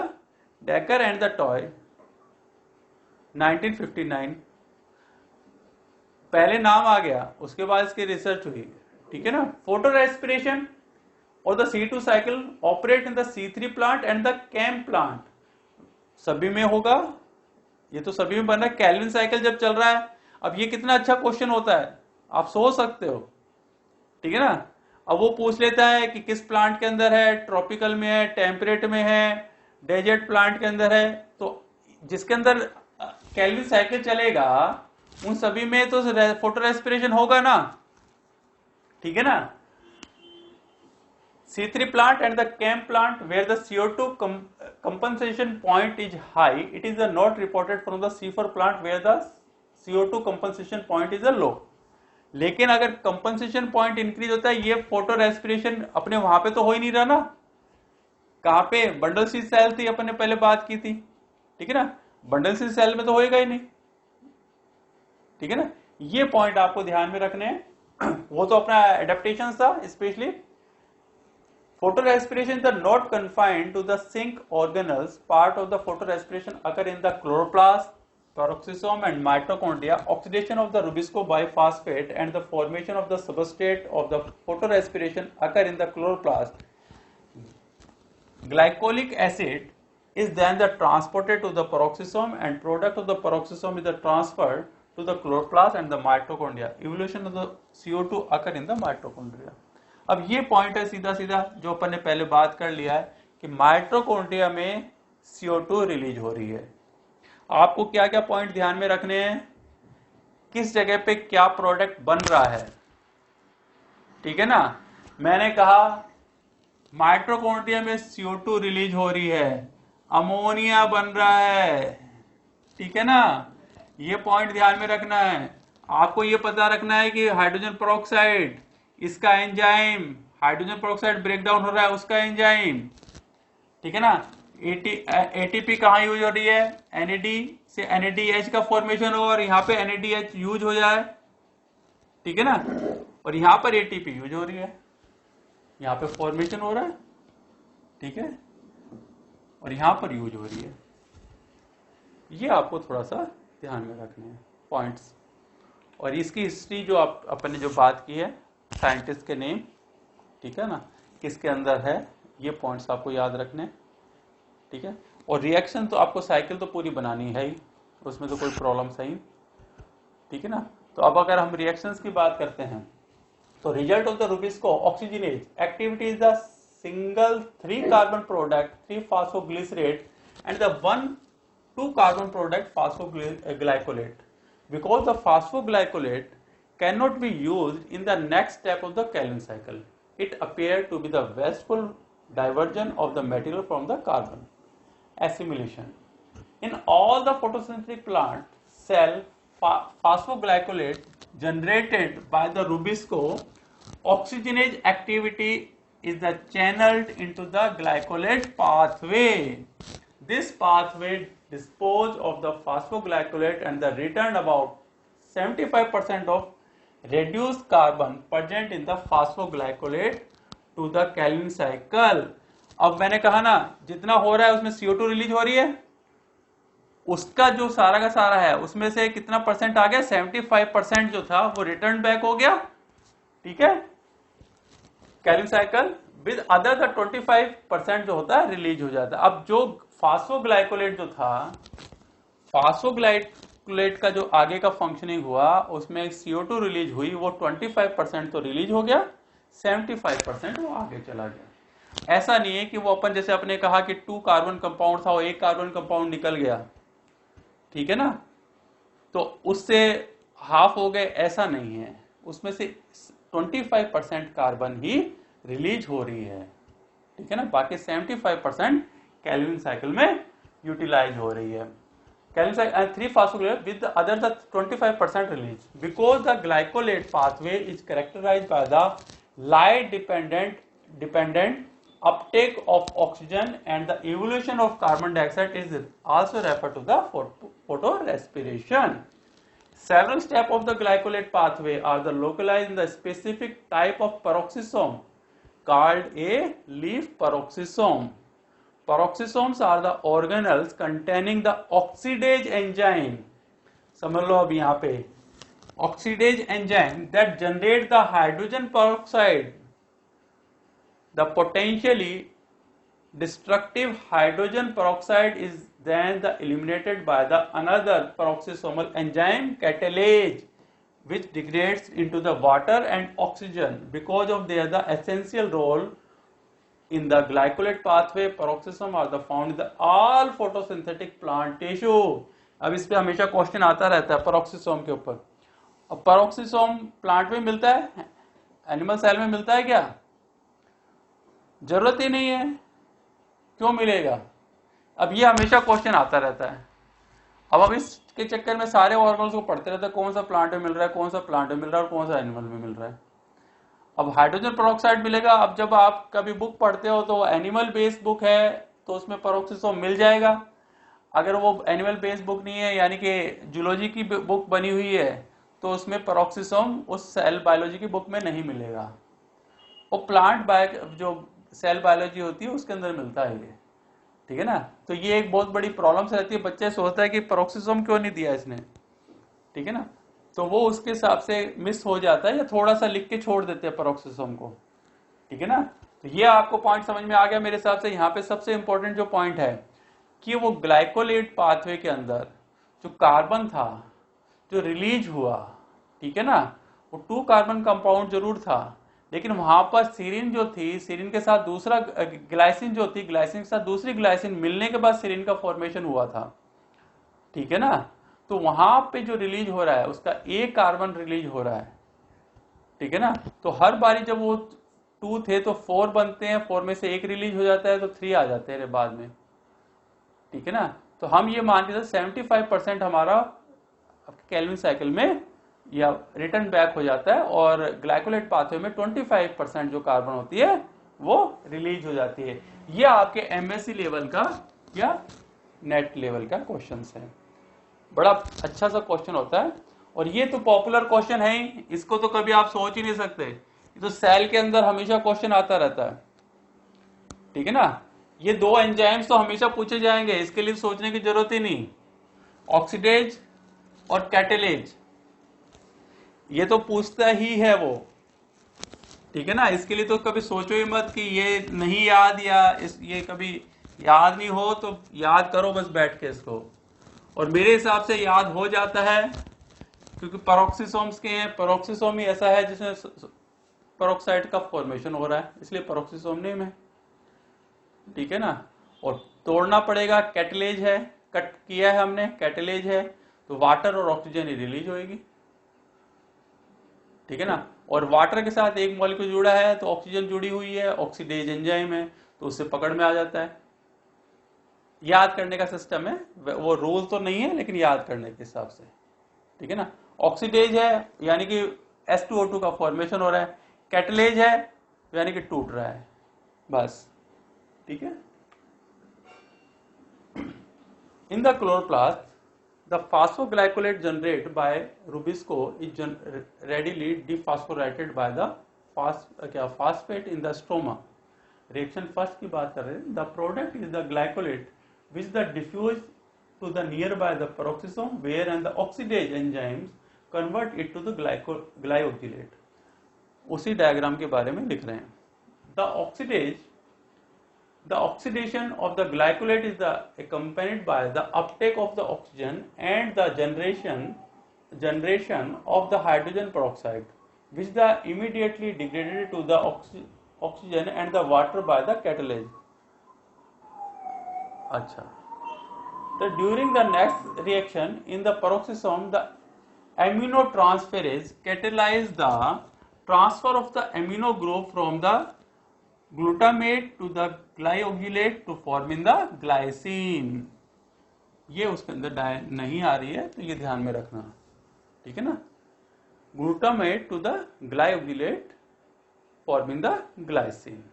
Decker and the Toy 1959. पहले नाम आ गया, उसके बाद इसकी research हुई, ठीक है ना। फोटोरेस्पिरेशन और the C2 cycle operate in the C3 plant and the CAM plant, सभी में होगा, ये तो सभी में बन रहा है। कैल्विन साइकिल जब चल रहा है, अब ये कितना अच्छा क्वेश्चन होता है, आप सोच सकते हो, ठीक है ना। अब वो पूछ लेता है कि किस प्लांट के अंदर है, ट्रॉपिकल में है, टेम्परेट में है, डेजर्ट प्लांट के अंदर है, तो जिसके अंदर कैल्विन साइकिल चलेगा उन सभी में तो फोटो रेस्पिरेशन होगा ना, ठीक है ना। C3 plant and the CAM plant where the CO2 compensation point is high, it is not reported from the C4 plant where the CO2 compensation point is low. लेकिन अगर कंपनसेशन पॉइंट इंक्रीज होता है, ये photo respiration अपने वहां पे तो हो ही नहीं रहा ना, कहां पे? बंडल सी सेल थी, अपन ने पहले बात की थी, ठीक है ना। बंडल सी सेल में तो होएगा ही नहीं, ठीक है ना। ये पॉइंट आपको ध्यान में रखने हैं। वो तो अपना एडेप्टेशन था, specially photorespiration is not confined to the sink organelles. Part of the photorespiration occur in the chloroplast, peroxisome and mitochondria. Oxidation of the Rubisco biphosphate and the formation of the substrate of the photorespiration occur in the chloroplast. Glycolic acid is then transported to the peroxisome and product of the peroxisome is transferred to the chloroplast and the mitochondria. Evolution of the CO2 occur in the mitochondria. अब ये point है सीधा सीधा जो अपन ने पहले बात कर लिया है कि माइटोकॉन्ड्रिया में CO2 रिलीज हो रही है। आपको क्या क्या पॉइंट ध्यान में रखने हैं, किस जगह पे क्या प्रोडक्ट बन रहा है, ठीक है ना। मैंने कहा माइटोकॉन्ड्रिया में CO2 रिलीज हो रही है, अमोनिया बन रहा है, ठीक है ना। ये पॉइंट ध्यान में रखना है। आपको ये पता रखना है कि हाइड्रोजन पेरोक्साइड, इसका एंजाइम, हाइड्रोजन पेरोक्साइड ब्रेकडाउन हो रहा है उसका एंजाइम, ठीक है ना। एटीपी कहाँ यूज हो रही है? NAD से NADH का फॉर्मेशन हो और यहाँ पे NADH यूज हो जाए, ठीक है ना। और यहाँ पर ATP यूज हो रही है, यहाँ पे फॉर्मेशन हो रहा है, ठीक है, और यहाँ पर यूज हो रही है। ये आपको थोड़ा सा ध्यान में रखने हैं पॉइंट्स। और इसकी हिस्ट्री जो अपन ने जो बात की है, साइंटिस्ट के नेम, ठीक है ना, किसके अंदर है, ये पॉइंट्स आपको याद रखने, ठीक है। और रिएक्शन तो आपको साइकिल तो पूरी बनानी है ही, उसमें तो कोई प्रॉब्लम सही, ठीक है ना। तो अब अगर हम रिएक्शंस की बात करते हैं तो result of the Rubisco oxygenase activity is the single 3 carbon product 3 phosphoglycerate and the 1 2 carbon product phosphoglycolate, because the phosphoglycolate cannot be used in the next step of the Calvin cycle. It appeared to be the wasteful diversion of the material from the carbon. Assimilation. In all the photosynthetic plant cell, phosphoglycolate generated by the Rubisco, oxygenase activity is the channeled into the glycolate pathway. This pathway dispose of the phosphoglycolate and the return about 75% of reduced carbon present in the phosphoglycolate to the Calvin cycle. अब मैंने कहा ना, जितना हो रहा है उसमें CO2 release हो रही है, उसका जो सारा का सारा है उसमें से कितना परसेंट आ गया, 75% जो था वो रिटर्न बैक हो गया, ठीक है, Calvin cycle with other the 25% जो होता है रिलीज हो जाता है। अब जो फास्फोग्लाइकोलेट जो था, फास्फोग्लाइकोलेट का जो आगे का फंक्शनिंग हुआ उसमें CO2 रिलीज हुई, वो 25% तो रिलीज हो गया, 75% वो आगे चला गया। ऐसा नहीं है कि वो अपन जैसे अपने कहा कि 2 कार्बन कंपाउंड था, वो 1 कार्बन कंपाउंड निकल गया, ठीक है ना, तो उससे हाफ हो गए, ऐसा नहीं है, उसमें से 25% कार्बन ही रिलीज हो रही है, ठीक है ना, बाकी 75% कैल्विन साइकिल में यूटिलाइज हो रही है। Calvin cycle 3 phosphoglycolate with the other the 25% release, because the glycolate pathway is characterized by the light dependent uptake of oxygen and the evolution of carbon dioxide is also referred to the photorespiration. Several steps of the glycolate pathway are the localized in the specific type of peroxisome called a leaf peroxisome. Peroxisomes are the organelles containing the oxidase enzyme. समझ लो अब यहाँ पे oxidase enzyme that generate the hydrogen peroxide. The potentially destructive hydrogen peroxide is then eliminated by the another peroxisomal enzyme catalase, which degrades into the water and oxygen. Because of their the essential role in the glycolate pathway, peroxisome are the found in the all photosynthetic plant tissue. अब इस पे हमेशा question आता रहता है peroxisome के ऊपर। अब पेरोक्सिसोम प्लांट में मिलता है, एनिमल सेल में मिलता है क्या? जरूरत ही नहीं है, क्यों मिलेगा? अब ये हमेशा क्वेश्चन आता रहता है। अब इसके चक्कर में सारे ऑर्गन्स को पढ़ते रहते हैं, कौन सा प्लांट में मिल रहा है, कौन सा प्लांट में मिल रहा है और कौन सा एनिमल में मिल रहा है। अब हाइड्रोजन पेरोक्साइड मिलेगा। अब जब आप कभी बुक पढ़ते हो तो एनिमल बेस्ड बुक है तो उसमें पेरोक्सिसोम मिल जाएगा। अगर वो एनिमल बेस्ड बुक नहीं है, यानी कि जूलॉजी की बुक बनी हुई है, तो उसमें पेरोक्सिसोम उस सेल बायोलॉजी की बुक में नहीं मिलेगा। वो प्लांट बायो जो सेल बायोलॉजी होती है उसके अंदर मिलता है ये, ठीक है ना। तो ये एक बहुत बड़ी प्रॉब्लम रहती है, बच्चे सोचता है कि पेरोक्सिसोम क्यों नहीं दिया इसने, ठीक है ना, तो वो उसके हिसाब से मिस हो जाता है या थोड़ा सा लिख के छोड़ देते हैं पेरोक्सिसोम को, ठीक है ना। तो ये आपको पॉइंट समझ में आ गया मेरे हिसाब से। यहाँ पे सबसे इंपॉर्टेंट जो पॉइंट है कि वो ग्लाइकोलेट पाथवे के अंदर जो कार्बन था जो रिलीज हुआ, ठीक है ना, वो 2 कार्बन कंपाउंड जरूर था, लेकिन वहां पर सीरीन जो थी, सीरीन के साथ दूसरा ग्लाइसिन जो थी, ग्लाइसिन के साथ दूसरी ग्लाइसिन मिलने के बाद सीरीन का फॉर्मेशन हुआ था, ठीक है ना। तो वहां पे जो रिलीज हो रहा है उसका 1 कार्बन रिलीज हो रहा है, ठीक है ना। तो हर बारी जब वो 2 थे तो 4 बनते हैं, 4 में से 1 रिलीज हो जाता है तो 3 आ जाते हैं बाद में, ठीक है ना। तो हम ये मान के 75% हमारा कैल्विन साइकिल में या रिटर्न बैक हो जाता है और ग्लाइकोलेट पाथवे में 25% जो कार्बन होती है वो रिलीज हो जाती है। ये आपके एमएससी लेवल का या नेट लेवल का क्वेश्चन है। बड़ा अच्छा सा क्वेश्चन होता है और ये तो पॉपुलर क्वेश्चन है ही, इसको तो कभी आप सोच ही नहीं सकते। ये तो सेल के अंदर हमेशा क्वेश्चन आता रहता है, ठीक है ना। ये 2 एंजाइम्स तो हमेशा पूछे जाएंगे, इसके लिए सोचने की जरूरत ही नहीं। ऑक्सीडेज और कैटेलेज ये तो पूछता ही है वो, ठीक है ना। इसके लिए तो कभी सोचो ही मत कि ये नहीं याद या ये कभी याद नहीं हो, तो याद करो बस बैठ के इसको। और मेरे हिसाब से याद हो जाता है क्योंकि पेरोक्सिसोम्स के हैं, पेरोक्सिसोम ही ऐसा है जिसमें पेरोक्साइड का फॉर्मेशन हो रहा है, इसलिए पेरोक्सिसोम नेम है, ठीक है ना, और तोड़ना पड़ेगा, कैटलेज है, कट किया है हमने, कैटलेज है, तो वाटर और ऑक्सीजन ही रिलीज होएगी, ठीक है ना। और वाटर के साथ एक मॉलिक्यूल जुड़ा है तो ऑक्सीजन जुड़ी हुई है, ऑक्सीडेज एंजाइम है, तो उससे पकड़ में आ जाता है। याद करने का सिस्टम है, वो रूल तो नहीं है लेकिन याद करने के हिसाब से, ठीक है ना। ऑक्सीडेज है यानी कि H2O2 का फॉर्मेशन हो रहा है, कैटलेज है यानी कि टूट रहा है, बस, ठीक है। In the chloroplast, the phosphoglycolate generated by Rubisco is readily dephosphorylated by the phosphate in the stroma. Reaction first की बात कर रहे हैं. The product is the glycolate which the diffuse to the nearby the peroxisome where and the oxidase enzymes convert it to the glycogylate. उसी diagram के बारे में लिख रहे हैं. The oxidation of the glycolate is accompanied by the uptake of the oxygen and the generation of the hydrogen peroxide, which the immediately degraded to the oxygen and the water by the catalase. अच्छा, so during the next reaction in the peroxisome, the aminotransferase catalyze the transfer of the amino group from the glutamate to the glycogylate to form in the glycine. ये उसके अंदर नहीं आ रही है तो ये ध्यान में रखना, ठीक है ना। Glutamate to the glyoxylate form in the glycine,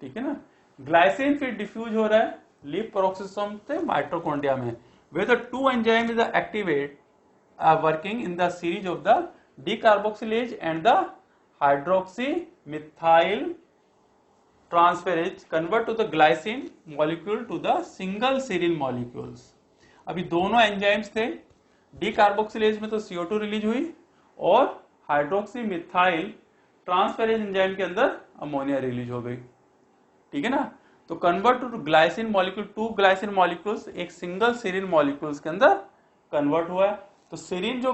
ठीक है ना। ग्लाइसिन फिर डिफ्यूज हो रहा है लीफ पेरोक्सिसोम से माइटोकॉन्ड्रिया में, where the two enzymes is activate working in the series of the decarboxylase and the hydroxymethyl transferase convert to the glycine molecule to the single serine molecules. अभी दोनों enzymes थे, decarboxylase में तो CO2 release हुई और हाइड्रोक्सीमिथाइल transferase enzyme के अंदर ammonia release हो गई, ठीक है ना। तो convert to glycine molecule, two glycine molecules एक सिंगल सेरीन मॉलिक्यूल्स के अंदर कन्वर्ट हुआ है। तो सेरीन जो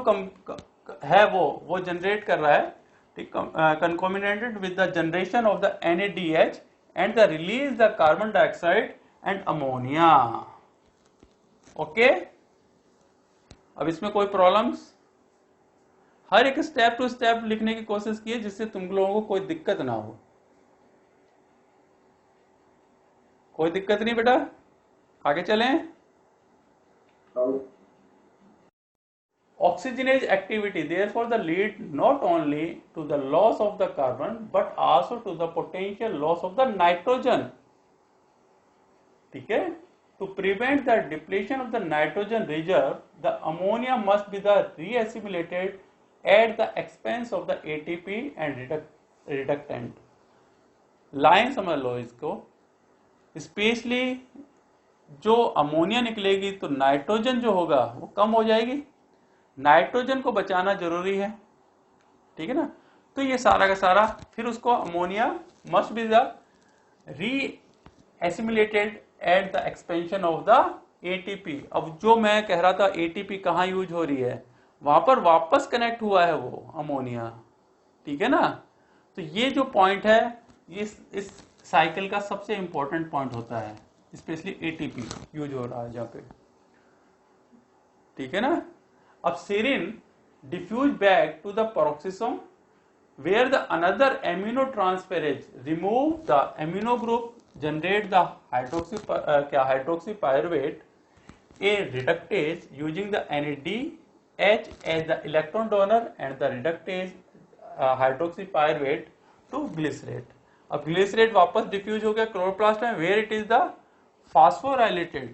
है वो जनरेट कर रहा है, ठीक, concomitant with the generation of the NADH and the release the carbon dioxide and ammonia. Okay, अब इसमें कोई प्रॉब्लम्स? हर एक स्टेप टू स्टेप लिखने की कोशिश की है जिससे तुम लोगों को कोई दिक्कत ना हो। कोई दिक्कत नहीं बेटा, आगे चलें। Oxygenase activity therefore the lead not only to the loss of the carbon but also to the potential loss of the nitrogen, ठीक है। To prevent the depletion of the nitrogen reserve, the ammonia must be the reassimilated at the expense of the ATP and reductant. Line समझ लो इसको, specially जो ammonia निकलेगी तो nitrogen जो होगा वो कम हो जाएगी, नाइट्रोजन को बचाना जरूरी है, ठीक है ना। तो ये सारा का सारा फिर उसको ammonia must be the reassimilated at the expansion of the ATP। अब जो मैं कह रहा था ATP कहाँ यूज हो रही है, वहां पर वापस कनेक्ट हुआ है वो अमोनिया, ठीक है ना। तो ये जो पॉइंट है ये इस साइकिल का सबसे इंपॉर्टेंट पॉइंट होता है, स्पेशली ATP यूज हो रहा है जहाँ पे, ठीक है ना। अब serine diffuse back to the peroxisome where the another aminotransferase remove the amino group, generate the hydroxypyruvate, a reductase using the NADH as the electron donor and the reductase hydroxypyruvate to glycerate. अब glycerate वापस diffuse हो गया chloroplast में, where it is the phosphorylated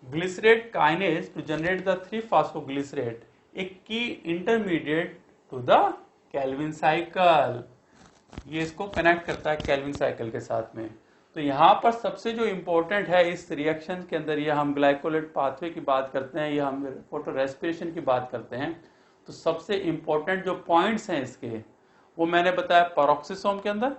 glycerate kinase to generate the 3-phosphoglycerate, a key intermediate to the Calvin cycle। ये इसको connect करता है Calvin cycle के साथ में। तो यहाँ पर सबसे जो इंपॉर्टेंट है इस रिएक्शन के अंदर, ये हम ग्लाइकोलेट पाथवे की बात करते हैं, ये हम फोटो रेस्पिरेशन की बात करते हैं, तो सबसे इंपॉर्टेंट जो पॉइंट्स हैं इसके वो मैंने बताया पेरोक्सिसोम के अंदर,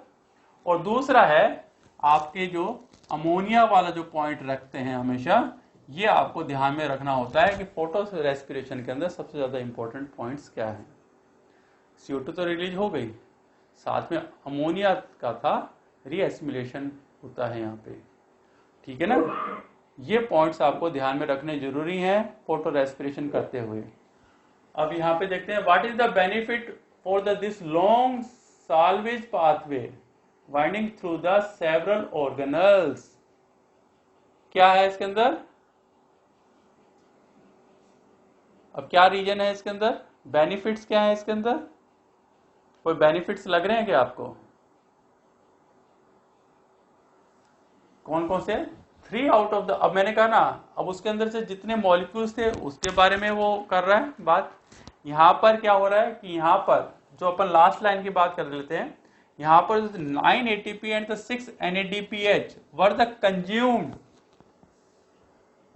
और दूसरा है आपके जो अमोनिया वाला जो पॉइंट रखते हैं हमेशा, ये आपको ध्यान में रखना होता है कि फोटो रेस्पिरेशन के अंदर सबसे ज्यादा इंपॉर्टेंट पॉइंट्स क्या है। CO2 तो रिलीज हो गई, साथ में अमोनिया का था रीएसिमिलेशन होता है यहाँ पे, ठीक है ना। ये पॉइंट्स आपको ध्यान में रखने जरूरी हैं फोटो रेस्पिरेशन करते हुए। अब यहाँ पे देखते हैं what is the benefit for this long salvage pathway winding through the several organelles. क्या है इसके अंदर, अब क्या रीजन है इसके अंदर, बेनिफिट्स क्या है इसके अंदर, कोई बेनिफिट्स लग रहे हैं क्या आपको, कौन कौन से, 3 आउट ऑफ द, अब मैंने कहा ना, अब उसके अंदर से जितने मॉलिक्यूल्स थे उसके बारे में वो कर रहा है बात। यहां पर क्या हो रहा है कि यहां पर जो अपन लास्ट लाइन की बात कर लेते हैं, यहां पर 9 ATP and the 6 NADPH were the consumed,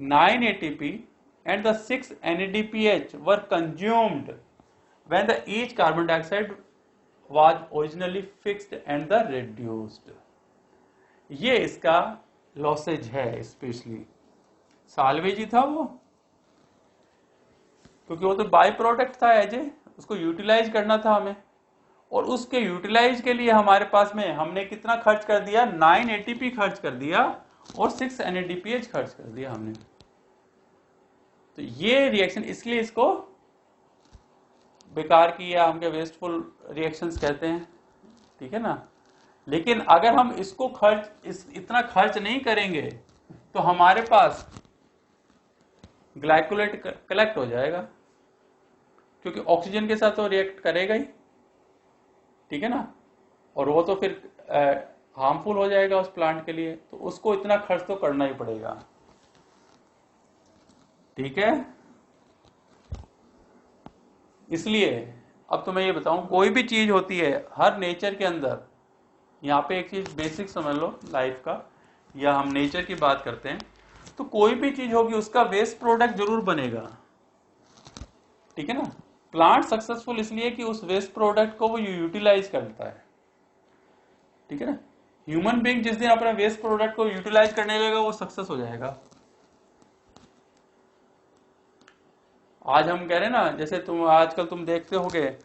9 ATP and the 6 NADPH were consumed when the each carbon dioxide was originally fixed and the reduced। ये इसका लॉसेज है, स्पेशली साल्वेज ही था वो, क्योंकि वो तो बाय प्रोडक्ट था एज ए, उसको यूटिलाइज करना था हमें, और उसके यूटिलाइज के लिए हमारे पास में हमने कितना खर्च कर दिया, 9 ATP खर्च कर दिया और 6 NADPH खर्च कर दिया हमने। तो ये रिएक्शन, इसलिए इसको बेकार की या हम क्या वेस्टफुल रिएक्शंस कहते हैं, ठीक है ना। लेकिन अगर हम इसको इतना खर्च नहीं करेंगे तो हमारे पास ग्लाइकोलेट कलेक्ट हो जाएगा, क्योंकि ऑक्सीजन के साथ तो रिएक्ट करेगा ही, ठीक है ना, और वो तो फिर हार्मफुल हो जाएगा उस प्लांट के लिए, तो उसको इतना खर्च तो करना ही पड़ेगा, ठीक है। इसलिए अब तो मैं ये बताऊं, कोई भी चीज होती है हर नेचर के अंदर, यहाँ पे एक चीज बेसिक समझ लो लाइफ का, या हम नेचर की बात करते हैं, तो कोई भी चीज होगी उसका वेस्ट प्रोडक्ट जरूर बनेगा, ठीक है ना। प्लांट सक्सेसफुल इसलिए कि उस वेस्ट प्रोडक्ट को वो यूटिलाइज करता है, ठीक है ना। ह्यूमन बीइंग जिस दिन अपने वेस्ट प्रोडक्ट को यूटिलाइज करने लगेगा वो सक्सेस हो जाएगा। आज हम कह रहे हैं ना, जैसे आजकल तुम देखते होगे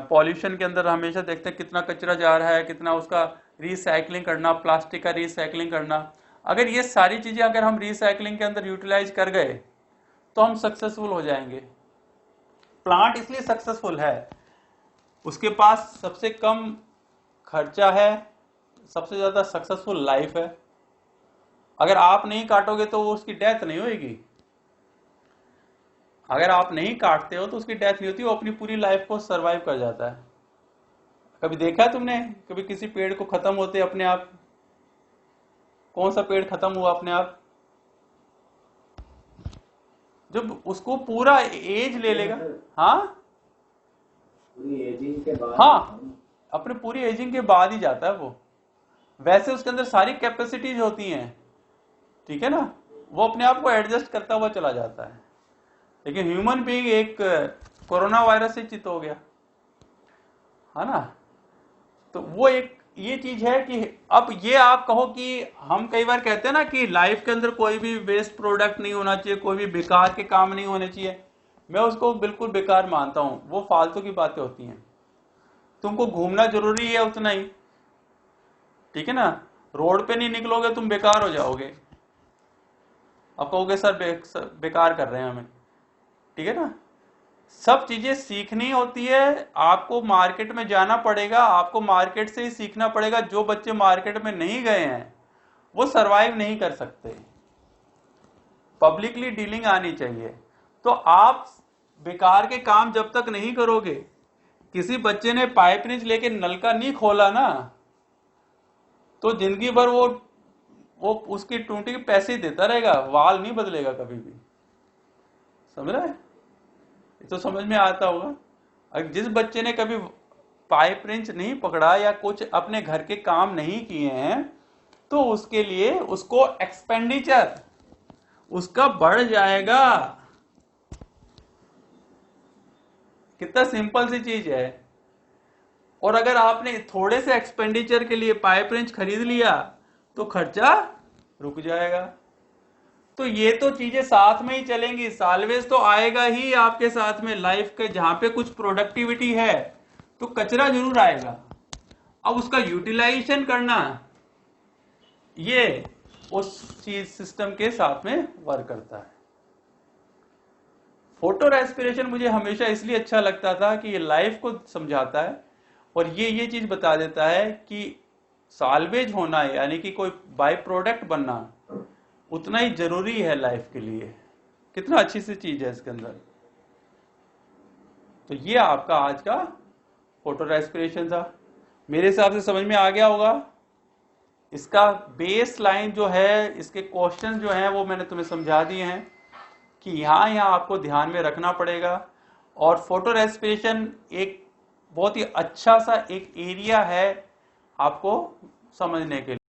पॉल्यूशन के अंदर हमेशा देखते हैं कितना कचरा जा रहा है, कितना उसका रिसाइकलिंग करना, प्लास्टिक का रिसाइकलिंग करना। अगर ये सारी चीजें अगर हम रिसाइकलिंग के अंदर यूटिलाइज कर गए तो हम सक्सेसफुल हो जाएंगे। प्लांट इसलिए सक्सेसफुल है, उसके पास सबसे कम खर्चा है, सबसे ज्यादा सक्सेसफुल लाइफ है। अगर आप नहीं काटोगे तो वो उसकी डेथ नहीं होगी, अगर आप नहीं काटते हो तो उसकी डेथ नहीं होती, वो अपनी पूरी लाइफ को सरवाइव कर जाता है। कभी देखा है तुमने कभी किसी पेड़ को खत्म होते अपने आप, कौन सा पेड़ खत्म हुआ अपने आप, जब उसको पूरा एज ले लेगा, हाँ पूरी एजिंग के बाद, हाँ अपने पूरी एजिंग के बाद ही जाता है वो। वैसे उसके अंदर सारी कैपेसिटीज होती हैं, ठीक है ना, वो अपने आप को एडजस्ट करता हुआ चला जाता है। लेकिन ह्यूमन बीइंग एक कोरोना वायरस से चित हो गया, है ना। तो वो एक ये चीज है कि अब ये आप कहो कि हम कई बार कहते हैं ना कि लाइफ के अंदर कोई भी वेस्ट प्रोडक्ट नहीं होना चाहिए, कोई भी बेकार के काम नहीं होने चाहिए। मैं उसको बिल्कुल बेकार मानता हूं, वो फालतू की बातें होती हैं। तुमको घूमना जरूरी है उतना ही, ठीक है ना। रोड पे नहीं निकलोगे तुम बेकार हो जाओगे, अब कहोगे सर बेकार कर रहे हैं हमें, ठीक है ना। सब चीजें सीखनी होती है, आपको मार्केट में जाना पड़ेगा, आपको मार्केट से ही सीखना पड़ेगा। जो बच्चे मार्केट में नहीं गए हैं वो सरवाइव नहीं कर सकते, पब्लिकली डीलिंग आनी चाहिए। तो आप बेकार के काम जब तक नहीं करोगे, किसी बच्चे ने पाइप रिंच लेके नल का नहीं खोला ना, तो जिंदगी भर वो उसकी टूटी के पैसे ही देता रहेगा, वाल नहीं बदलेगा कभी भी, समझ रहा है। तो समझ में आता होगा। अगर जिस बच्चे ने कभी पाइप रिंच नहीं पकड़ा या कुछ अपने घर के काम नहीं किए हैं, तो उसके लिए उसको एक्सपेंडिचर उसका बढ़ जाएगा। कितना सिंपल सी चीज है। और अगर आपने थोड़े से एक्सपेंडिचर के लिए पाइप रिंच खरीद लिया तो खर्चा रुक जाएगा। तो ये तो चीजें साथ में ही चलेंगी, सालवेज तो आएगा ही आपके साथ में। लाइफ के जहां पे कुछ प्रोडक्टिविटी है तो कचरा जरूर आएगा, अब उसका यूटिलाइजेशन करना, ये उस चीज सिस्टम के साथ में वर्क करता है। फोटो रेस्पिरेशन मुझे हमेशा इसलिए अच्छा लगता था कि ये लाइफ को समझाता है और ये चीज बता देता है कि साल्वेज होना है, यानी कि कोई बाय प्रोडक्ट बनना उतना ही जरूरी है लाइफ के लिए। कितना अच्छी सी चीज है इसके अंदर। तो ये आपका आज का फोटो रेस्पिरेशन था। मेरे हिसाब से समझ में आ गया होगा। इसका बेस लाइन जो है, इसके क्वेश्चन जो हैं वो मैंने तुम्हें समझा दिए हैं कि यहाँ आपको ध्यान में रखना पड़ेगा। और फोटो रेस्पिरेशन एक बहुत ही अच्छा सा एक एरिया है आपको समझने के लिए।